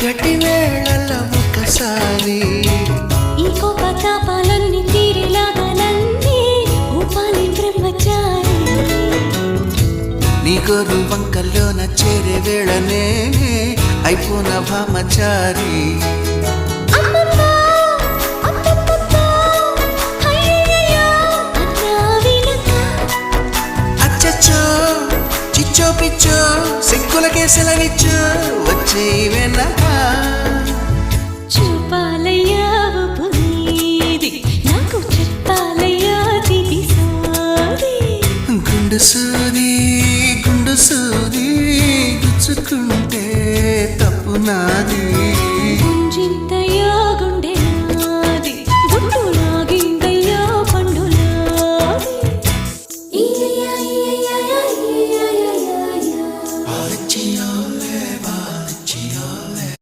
చీకటి వేళల ఒకసారి ఈ కోపతాపాలన్నీ తీరేలాగా నన్నే ఊపాలి బ్రహ్మచారి. నీ గోరు వంకల్లోన చేరే వేళ నేనే అయిపోన భామచారి. అచ్చచ్చో చిచ్చో పిచ్చో సిక్కులకే సెలవిచ్చో వచ్చే వెనక చూపాలయ్యా పునీది నాకు చెప్పాలయ్యా దిదిసాది. గుండు సూది గుచ్చుకుంటే తప్పు నాది. గుంజింతయ్యా గుండె